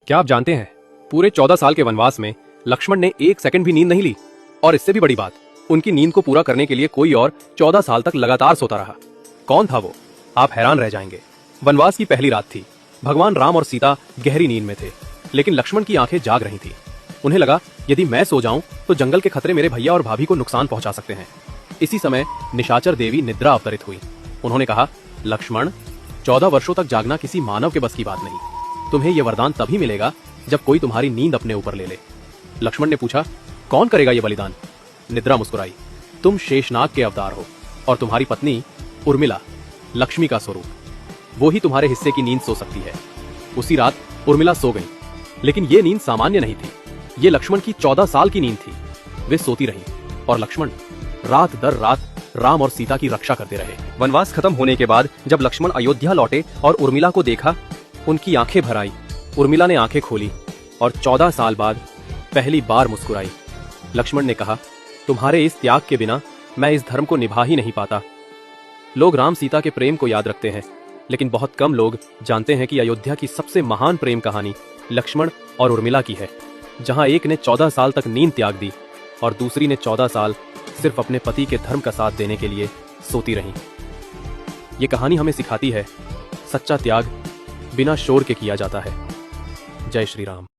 क्या आप जानते हैं, पूरे 14 साल के वनवास में लक्ष्मण ने एक सेकंड भी नींद नहीं ली। और इससे भी बड़ी बात, उनकी नींद को पूरा करने के लिए कोई और 14 साल तक लगातार सोता रहा। कौन था वो? आप हैरान रह जाएंगे। वनवास की पहली रात थी। भगवान राम और सीता गहरी नींद में थे, लेकिन लक्ष्मण की आंखें जाग रही थी। उन्हें लगा, यदि मैं सो जाऊं तो जंगल के खतरे मेरे भैया और भाभी को नुकसान पहुंचा सकते हैं। इसी समय निशाचर देवी निद्रा अवतरित हुई। उन्होंने कहा, लक्ष्मण, 14 वर्षों तक जागना किसी मानव के बस की बात नहीं। तुम्हें यह वरदान तभी मिलेगा जब कोई तुम्हारी नींद अपने ऊपर ले ले। लक्ष्मण ने पूछा, कौन करेगा यह बलिदान? निद्रा मुस्कुराई, तुम शेषनाग के अवतार हो और तुम्हारी पत्नी उर्मिला लक्ष्मी का स्वरूप, वो ही तुम्हारे हिस्से की नींद सो सकती है। उसी रात उर्मिला सो गई, लेकिन ये नींद सामान्य नहीं थी। ये लक्ष्मण की 14 साल की नींद थी। वे सोती रहीं और लक्ष्मण रात दर रात राम और सीता की रक्षा करते रहे। वनवास खत्म होने के बाद जब लक्ष्मण अयोध्या लौटे और उर्मिला को देखा, उनकी आंखें भर आई। उर्मिला ने आंखें खोली और 14 साल बाद पहली बार मुस्कुराई। लक्ष्मण ने कहा, तुम्हारे इस त्याग के बिना मैं इस धर्म को निभा ही नहीं पाता। लोग राम सीता के प्रेम को याद रखते हैं, लेकिन बहुत कम लोग जानते हैं कि अयोध्या की सबसे महान प्रेम कहानी लक्ष्मण और उर्मिला की है, जहां एक ने 14 साल तक नींद त्याग दी और दूसरी ने 14 साल सिर्फ अपने पति के धर्म का साथ देने के लिए सोती रहीं। ये कहानी हमें सिखाती है, सच्चा त्याग बिना शोर के किया जाता है। जय श्री राम।